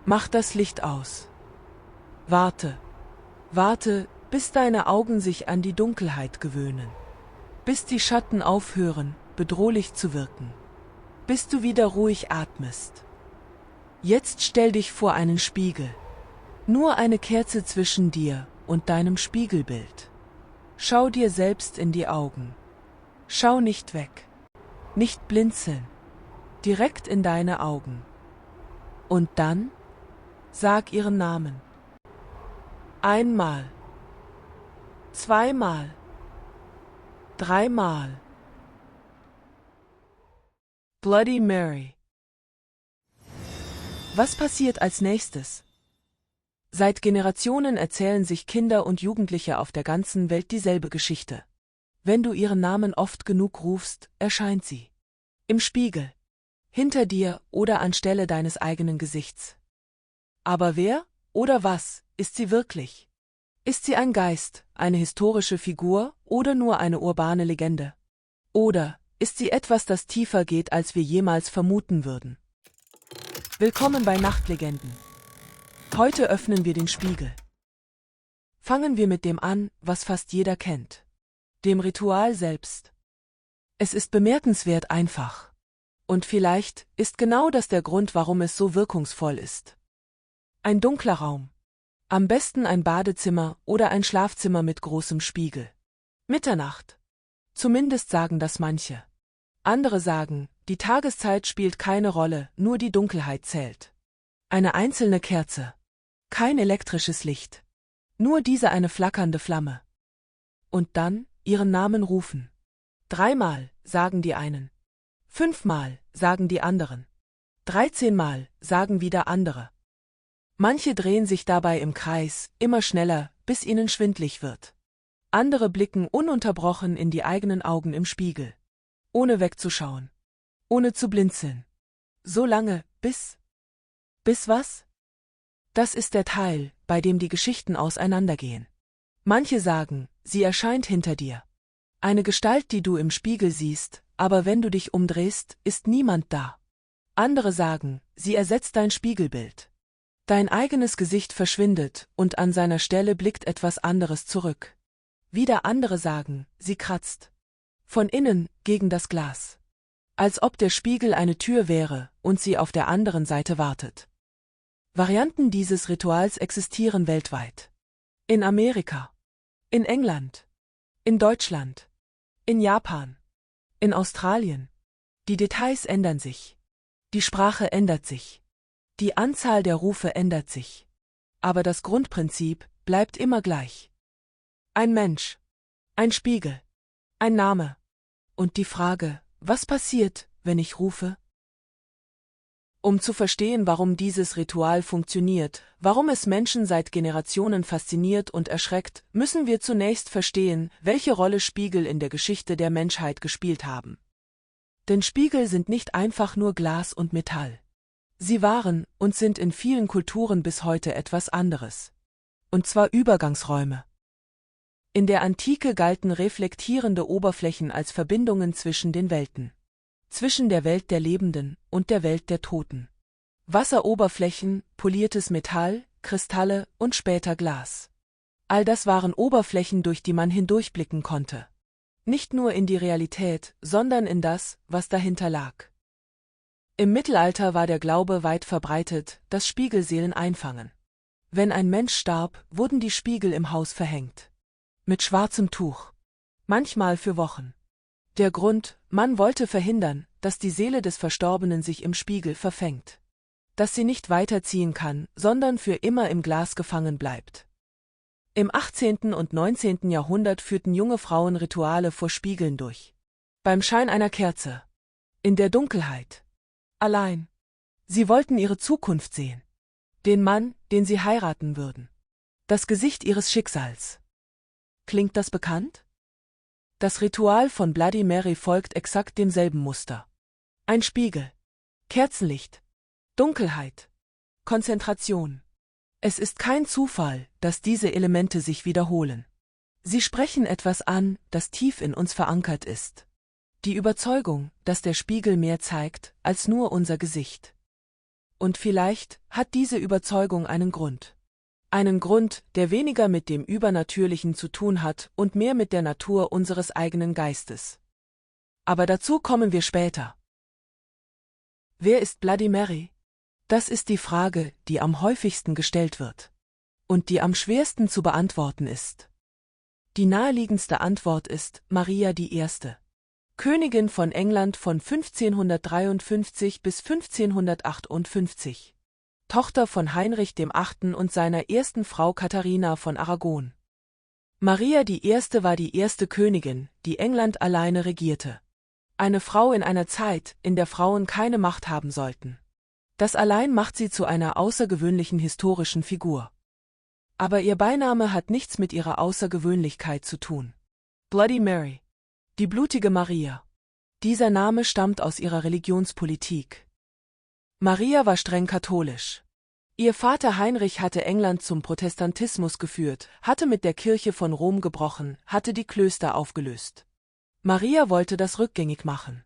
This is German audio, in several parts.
Mach das Licht aus. Warte. Warte, bis deine Augen sich an die Dunkelheit gewöhnen. Bis die Schatten aufhören, bedrohlich zu wirken. Bis du wieder ruhig atmest. Jetzt stell dich vor einen Spiegel. Nur eine Kerze zwischen dir und deinem Spiegelbild. Schau dir selbst in die Augen. Schau nicht weg. Nicht blinzeln. Direkt in deine Augen. Und dann? Sag ihren Namen. Einmal. Zweimal. Dreimal. Bloody Mary. Was passiert als nächstes? Seit Generationen erzählen sich Kinder und Jugendliche auf der ganzen Welt dieselbe Geschichte. Wenn du ihren Namen oft genug rufst, erscheint sie. Im Spiegel. Hinter dir oder anstelle deines eigenen Gesichts. Aber wer oder was ist sie wirklich? Ist sie ein Geist, eine historische Figur oder nur eine urbane Legende? Oder ist sie etwas, das tiefer geht, als wir jemals vermuten würden? Willkommen bei Nachtlegenden. Heute öffnen wir den Spiegel. Fangen wir mit dem an, was fast jeder kennt. Dem Ritual selbst. Es ist bemerkenswert einfach. Und vielleicht ist genau das der Grund, warum es so wirkungsvoll ist. Ein dunkler Raum. Am besten ein Badezimmer oder ein Schlafzimmer mit großem Spiegel. Mitternacht. Zumindest sagen das manche. Andere sagen, die Tageszeit spielt keine Rolle, nur die Dunkelheit zählt. Eine einzelne Kerze. Kein elektrisches Licht. Nur diese eine flackernde Flamme. Und dann ihren Namen rufen. 3-mal, sagen die einen. 5-mal, sagen die anderen. 13-mal, sagen wieder andere. Manche drehen sich dabei im Kreis, immer schneller, bis ihnen schwindlig wird. Andere blicken ununterbrochen in die eigenen Augen im Spiegel. Ohne wegzuschauen. Ohne zu blinzeln. So lange, bis... Bis was? Das ist der Teil, bei dem die Geschichten auseinandergehen. Manche sagen, sie erscheint hinter dir. Eine Gestalt, die du im Spiegel siehst, aber wenn du dich umdrehst, ist niemand da. Andere sagen, sie ersetzt dein Spiegelbild. Dein eigenes Gesicht verschwindet und an seiner Stelle blickt etwas anderes zurück. Wieder andere sagen, sie kratzt. Von innen, gegen das Glas. Als ob der Spiegel eine Tür wäre und sie auf der anderen Seite wartet. Varianten dieses Rituals existieren weltweit. In Amerika. In England. In Deutschland. In Japan. In Australien. Die Details ändern sich. Die Sprache ändert sich. Die Anzahl der Rufe ändert sich. Aber das Grundprinzip bleibt immer gleich. Ein Mensch. Ein Spiegel. Ein Name. Und die Frage, was passiert, wenn ich rufe? Um zu verstehen, warum dieses Ritual funktioniert, warum es Menschen seit Generationen fasziniert und erschreckt, müssen wir zunächst verstehen, welche Rolle Spiegel in der Geschichte der Menschheit gespielt haben. Denn Spiegel sind nicht einfach nur Glas und Metall. Sie waren und sind in vielen Kulturen bis heute etwas anderes. Und zwar Übergangsräume. In der Antike galten reflektierende Oberflächen als Verbindungen zwischen den Welten. Zwischen der Welt der Lebenden und der Welt der Toten. Wasseroberflächen, poliertes Metall, Kristalle und später Glas. All das waren Oberflächen, durch die man hindurchblicken konnte. Nicht nur in die Realität, sondern in das, was dahinter lag. Im Mittelalter war der Glaube weit verbreitet, dass Spiegel Seelen einfangen. Wenn ein Mensch starb, wurden die Spiegel im Haus verhängt. Mit schwarzem Tuch. Manchmal für Wochen. Der Grund: man wollte verhindern, dass die Seele des Verstorbenen sich im Spiegel verfängt. Dass sie nicht weiterziehen kann, sondern für immer im Glas gefangen bleibt. Im 18. und 19. Jahrhundert führten junge Frauen Rituale vor Spiegeln durch. Beim Schein einer Kerze. In der Dunkelheit. Allein. Sie wollten ihre Zukunft sehen. Den Mann, den sie heiraten würden. Das Gesicht ihres Schicksals. Klingt das bekannt? Das Ritual von Bloody Mary folgt exakt demselben Muster. Ein Spiegel. Kerzenlicht. Dunkelheit. Konzentration. Es ist kein Zufall, dass diese Elemente sich wiederholen. Sie sprechen etwas an, das tief in uns verankert ist. Die Überzeugung, dass der Spiegel mehr zeigt, als nur unser Gesicht. Und vielleicht hat diese Überzeugung einen Grund. Einen Grund, der weniger mit dem Übernatürlichen zu tun hat und mehr mit der Natur unseres eigenen Geistes. Aber dazu kommen wir später. Wer ist Bloody Mary? Das ist die Frage, die am häufigsten gestellt wird. Und die am schwersten zu beantworten ist. Die naheliegendste Antwort ist Maria I., Königin von England von 1553 bis 1558, Tochter von Heinrich VIII. Und seiner ersten Frau Katharina von Aragon. Maria I. war die erste Königin, die England alleine regierte. Eine Frau in einer Zeit, in der Frauen keine Macht haben sollten. Das allein macht sie zu einer außergewöhnlichen historischen Figur. Aber ihr Beiname hat nichts mit ihrer Außergewöhnlichkeit zu tun. Bloody Mary. Die blutige Maria. Dieser Name stammt aus ihrer Religionspolitik. Maria war streng katholisch. Ihr Vater Heinrich hatte England zum Protestantismus geführt, hatte mit der Kirche von Rom gebrochen, hatte die Klöster aufgelöst. Maria wollte das rückgängig machen.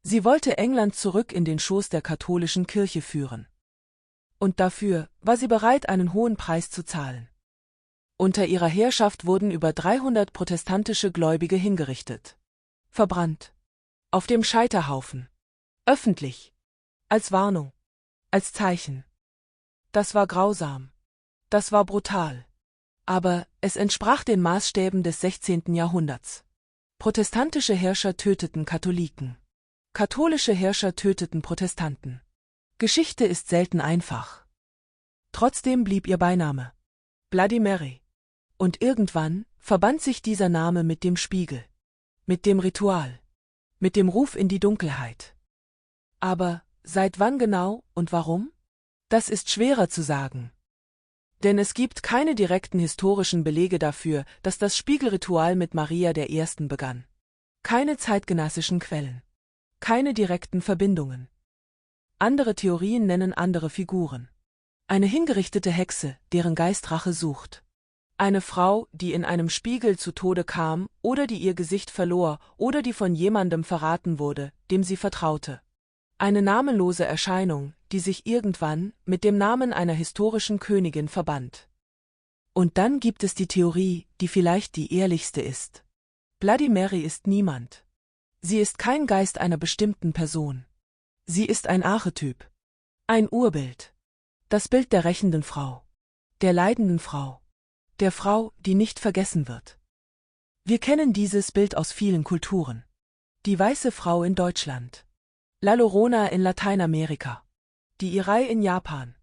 Sie wollte England zurück in den Schoß der katholischen Kirche führen. Und dafür war sie bereit, einen hohen Preis zu zahlen. Unter ihrer Herrschaft wurden über 300 protestantische Gläubige hingerichtet. Verbrannt. Auf dem Scheiterhaufen. Öffentlich. Als Warnung. Als Zeichen. Das war grausam. Das war brutal. Aber es entsprach den Maßstäben des 16. Jahrhunderts. Protestantische Herrscher töteten Katholiken. Katholische Herrscher töteten Protestanten. Geschichte ist selten einfach. Trotzdem blieb ihr Beiname Bloody Mary. Und irgendwann verband sich dieser Name mit dem Spiegel, mit dem Ritual, mit dem Ruf in die Dunkelheit. Aber seit wann genau und warum? Das ist schwerer zu sagen. Denn es gibt keine direkten historischen Belege dafür, dass das Spiegelritual mit Maria I. begann. Keine zeitgenössischen Quellen. Keine direkten Verbindungen. Andere Theorien nennen andere Figuren. Eine hingerichtete Hexe, deren Geist Rache sucht. Eine Frau, die in einem Spiegel zu Tode kam oder die ihr Gesicht verlor oder die von jemandem verraten wurde, dem sie vertraute. Eine namenlose Erscheinung, die sich irgendwann mit dem Namen einer historischen Königin verband. Und dann gibt es die Theorie, die vielleicht die ehrlichste ist. Bloody Mary ist niemand. Sie ist kein Geist einer bestimmten Person. Sie ist ein Archetyp. Ein Urbild. Das Bild der rächenden Frau. Der leidenden Frau. Der Frau, die nicht vergessen wird. Wir kennen dieses Bild aus vielen Kulturen. Die weiße Frau in Deutschland. La Llorona in Lateinamerika. Die Irai in Japan.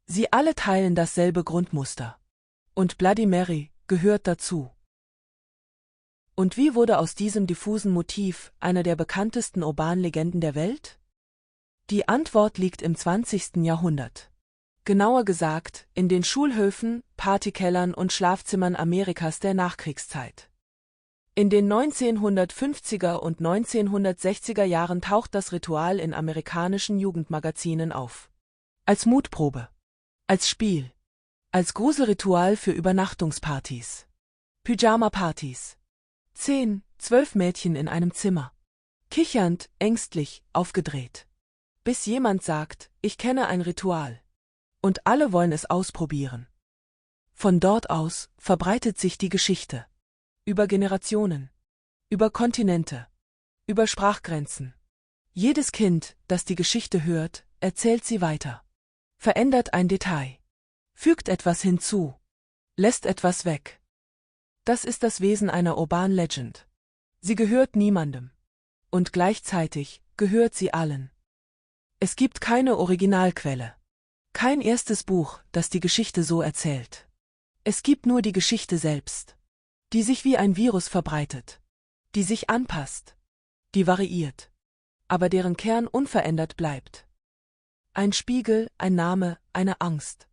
Sie alle teilen dasselbe Grundmuster. Und Bloody Mary gehört dazu. Und wie wurde aus diesem diffusen Motiv einer der bekanntesten urbanen Legenden der Welt? Die Antwort liegt im 20. Jahrhundert. Genauer gesagt, in den Schulhöfen, Partykellern und Schlafzimmern Amerikas der Nachkriegszeit. In den 1950er und 1960er Jahren taucht das Ritual in amerikanischen Jugendmagazinen auf. Als Mutprobe. Als Spiel. Als Gruselritual für Übernachtungspartys. Pyjama-Partys. 10, 12 Mädchen in einem Zimmer. Kichernd, ängstlich, aufgedreht. Bis jemand sagt, ich kenne ein Ritual. Und alle wollen es ausprobieren. Von dort aus verbreitet sich die Geschichte. Über Generationen. Über Kontinente. Über Sprachgrenzen. Jedes Kind, das die Geschichte hört, erzählt sie weiter. Verändert ein Detail. Fügt etwas hinzu. Lässt etwas weg. Das ist das Wesen einer Urban Legend. Sie gehört niemandem. Und gleichzeitig gehört sie allen. Es gibt keine Originalquelle. Kein erstes Buch, das die Geschichte so erzählt. Es gibt nur die Geschichte selbst. Die sich wie ein Virus verbreitet. Die sich anpasst. Die variiert. Aber deren Kern unverändert bleibt. Ein Spiegel, ein Name, eine Angst.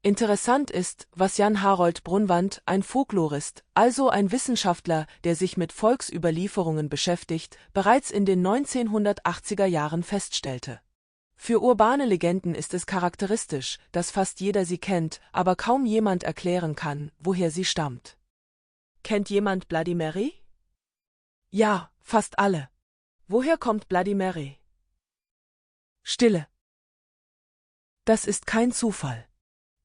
Interessant ist, was Jan Harold Brunvand, ein Folklorist, also ein Wissenschaftler, der sich mit Volksüberlieferungen beschäftigt, bereits in den 1980er Jahren feststellte. Für urbane Legenden ist es charakteristisch, dass fast jeder sie kennt, aber kaum jemand erklären kann, woher sie stammt. Kennt jemand Bloody Mary? Ja, fast alle. Woher kommt Bloody Mary? Stille. Das ist kein Zufall.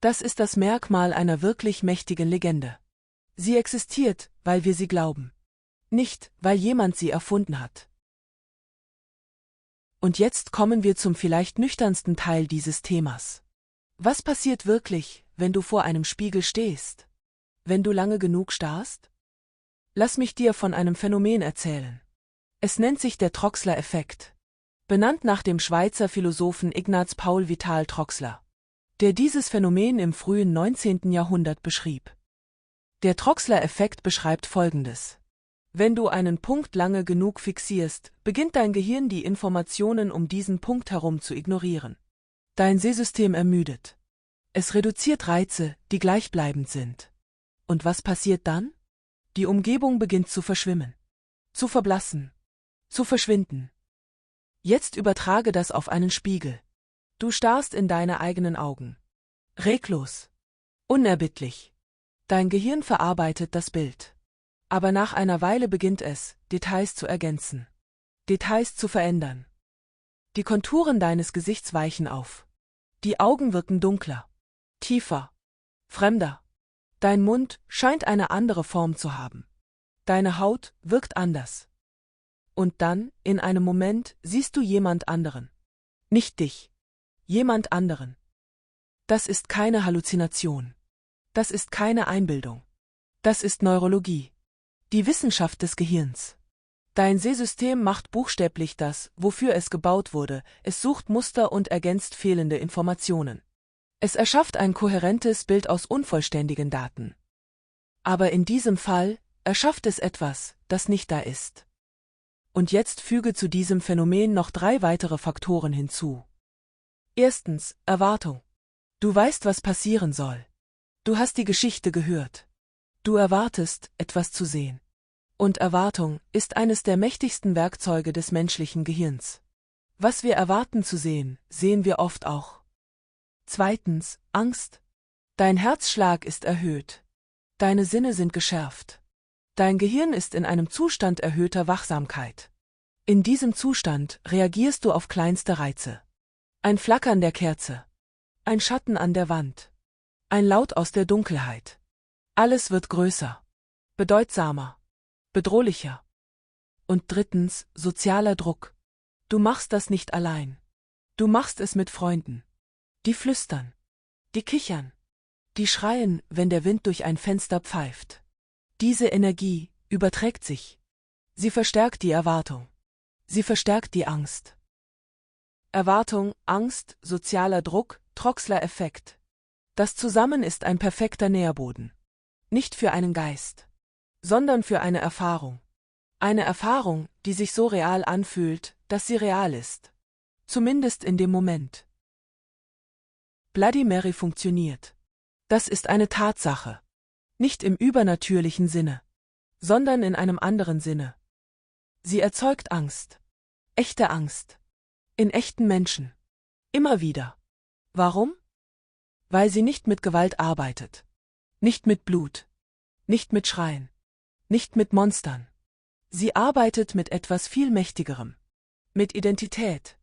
Das ist das Merkmal einer wirklich mächtigen Legende. Sie existiert, weil wir sie glauben. Nicht, weil jemand sie erfunden hat. Und jetzt kommen wir zum vielleicht nüchternsten Teil dieses Themas. Was passiert wirklich, wenn du vor einem Spiegel stehst? Wenn du lange genug starrst? Lass mich dir von einem Phänomen erzählen. Es nennt sich der Troxler-Effekt, benannt nach dem Schweizer Philosophen Ignaz Paul Vital Troxler, der dieses Phänomen im frühen 19. Jahrhundert beschrieb. Der Troxler-Effekt beschreibt Folgendes: Wenn du einen Punkt lange genug fixierst, beginnt dein Gehirn die Informationen um diesen Punkt herum zu ignorieren. Dein Sehsystem ermüdet. Es reduziert Reize, die gleichbleibend sind. Und was passiert dann? Die Umgebung beginnt zu verschwimmen, zu verblassen, zu verschwinden. Jetzt übertrage das auf einen Spiegel. Du starrst in deine eigenen Augen. Reglos. Unerbittlich. Dein Gehirn verarbeitet das Bild. Aber nach einer Weile beginnt es, Details zu ergänzen. Details zu verändern. Die Konturen deines Gesichts weichen auf. Die Augen wirken dunkler, tiefer, fremder. Dein Mund scheint eine andere Form zu haben. Deine Haut wirkt anders. Und dann, in einem Moment, siehst du jemand anderen. Nicht dich. Jemand anderen. Das ist keine Halluzination. Das ist keine Einbildung. Das ist Neurologie. Die Wissenschaft des Gehirns. Dein Sehsystem macht buchstäblich das, wofür es gebaut wurde, es sucht Muster und ergänzt fehlende Informationen. Es erschafft ein kohärentes Bild aus unvollständigen Daten. Aber in diesem Fall erschafft es etwas, das nicht da ist. Und jetzt füge zu diesem Phänomen noch 3 weitere Faktoren hinzu. Erstens, Erwartung. Du weißt, was passieren soll. Du hast die Geschichte gehört. Du erwartest, etwas zu sehen. Und Erwartung ist eines der mächtigsten Werkzeuge des menschlichen Gehirns. Was wir erwarten zu sehen, sehen wir oft auch. Zweitens, Angst. Dein Herzschlag ist erhöht. Deine Sinne sind geschärft. Dein Gehirn ist in einem Zustand erhöhter Wachsamkeit. In diesem Zustand reagierst du auf kleinste Reize. Ein Flackern der Kerze. Ein Schatten an der Wand. Ein Laut aus der Dunkelheit. Alles wird größer, bedeutsamer, bedrohlicher. Und drittens, sozialer Druck. Du machst das nicht allein. Du machst es mit Freunden. Die flüstern, die kichern, die schreien, wenn der Wind durch ein Fenster pfeift. Diese Energie überträgt sich. Sie verstärkt die Erwartung. Sie verstärkt die Angst. Erwartung, Angst, sozialer Druck, Troxler-Effekt. Das zusammen ist ein perfekter Nährboden. Nicht für einen Geist, sondern für eine Erfahrung. Eine Erfahrung, die sich so real anfühlt, dass sie real ist. Zumindest in dem Moment. Bloody Mary funktioniert. Das ist eine Tatsache. Nicht im übernatürlichen Sinne, sondern in einem anderen Sinne. Sie erzeugt Angst. Echte Angst. In echten Menschen. Immer wieder. Warum? Weil sie nicht mit Gewalt arbeitet. Nicht mit Blut. Nicht mit Schreien. Nicht mit Monstern. Sie arbeitet mit etwas viel Mächtigerem. Mit Identität.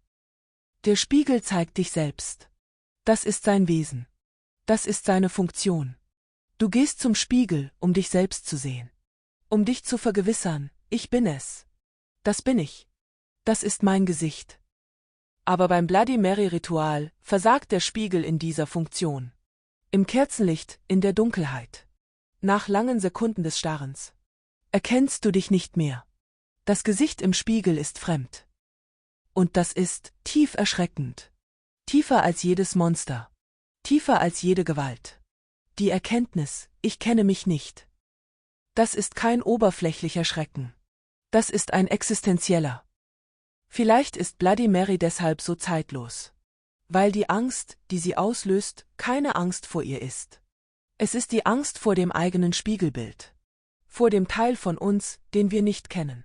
Der Spiegel zeigt dich selbst. Das ist sein Wesen. Das ist seine Funktion. Du gehst zum Spiegel, um dich selbst zu sehen. Um dich zu vergewissern, ich bin es. Das bin ich. Das ist mein Gesicht. Aber beim Bloody Mary Ritual versagt der Spiegel in dieser Funktion. Im Kerzenlicht, in der Dunkelheit. Nach langen Sekunden des Starrens. Erkennst du dich nicht mehr. Das Gesicht im Spiegel ist fremd. Und das ist tief erschreckend. Tiefer als jedes Monster. Tiefer als jede Gewalt. Die Erkenntnis, ich kenne mich nicht. Das ist kein oberflächlicher Schrecken. Das ist ein existenzieller. Vielleicht ist Bloody Mary deshalb so zeitlos. Weil die Angst, die sie auslöst, keine Angst vor ihr ist. Es ist die Angst vor dem eigenen Spiegelbild. Vor dem Teil von uns, den wir nicht kennen.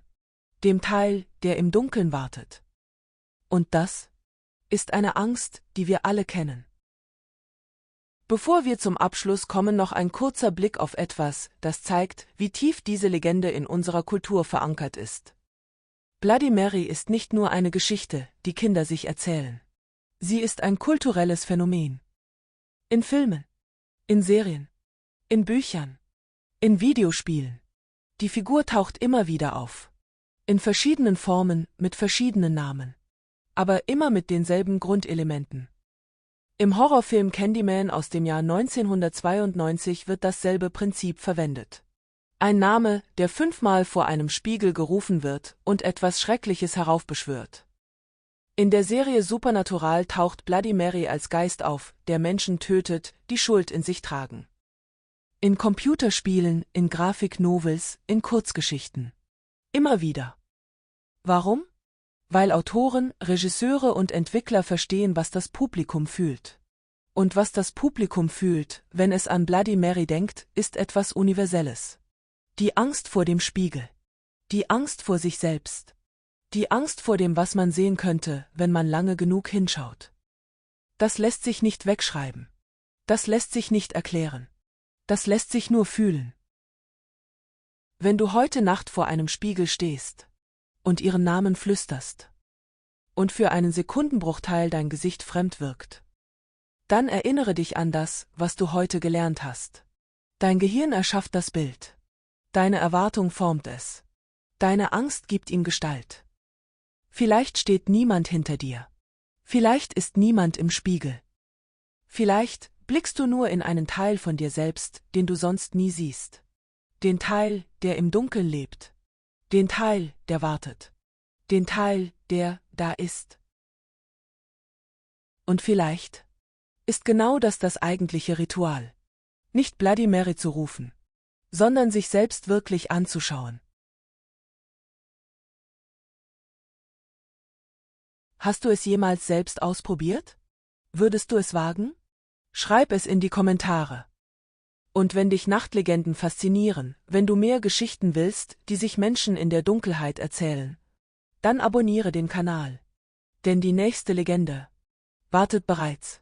Dem Teil, der im Dunkeln wartet. Und das ist eine Angst, die wir alle kennen. Bevor wir zum Abschluss kommen, noch ein kurzer Blick auf etwas, das zeigt, wie tief diese Legende in unserer Kultur verankert ist. Bloody Mary ist nicht nur eine Geschichte, die Kinder sich erzählen. Sie ist ein kulturelles Phänomen. In Filmen, in Serien, in Büchern, in Videospielen. Die Figur taucht immer wieder auf. In verschiedenen Formen, mit verschiedenen Namen. Aber immer mit denselben Grundelementen. Im Horrorfilm Candyman aus dem Jahr 1992 wird dasselbe Prinzip verwendet. Ein Name, der 5-mal vor einem Spiegel gerufen wird und etwas Schreckliches heraufbeschwört. In der Serie Supernatural taucht Bloody Mary als Geist auf, der Menschen tötet, die Schuld in sich tragen. In Computerspielen, in Grafiknovels, in Kurzgeschichten. Immer wieder. Warum? Weil Autoren, Regisseure und Entwickler verstehen, was das Publikum fühlt. Und was das Publikum fühlt, wenn es an Bloody Mary denkt, ist etwas Universelles. Die Angst vor dem Spiegel. Die Angst vor sich selbst. Die Angst vor dem, was man sehen könnte, wenn man lange genug hinschaut. Das lässt sich nicht wegschreiben. Das lässt sich nicht erklären. Das lässt sich nur fühlen. Wenn du heute Nacht vor einem Spiegel stehst und ihren Namen flüsterst und für einen Sekundenbruchteil dein Gesicht fremd wirkt, dann erinnere dich an das, was du heute gelernt hast. Dein Gehirn erschafft das Bild. Deine Erwartung formt es. Deine Angst gibt ihm Gestalt. Vielleicht steht niemand hinter dir. Vielleicht ist niemand im Spiegel. Vielleicht blickst du nur in einen Teil von dir selbst, den du sonst nie siehst. Den Teil, der im Dunkeln lebt. Den Teil, der wartet. Den Teil, der da ist. Und vielleicht ist genau das eigentliche Ritual. Nicht Bloody Mary zu rufen, sondern sich selbst wirklich anzuschauen. Hast du es jemals selbst ausprobiert? Würdest du es wagen? Schreib es in die Kommentare. Und wenn dich Nachtlegenden faszinieren, wenn du mehr Geschichten willst, die sich Menschen in der Dunkelheit erzählen, dann abonniere den Kanal. Denn die nächste Legende wartet bereits.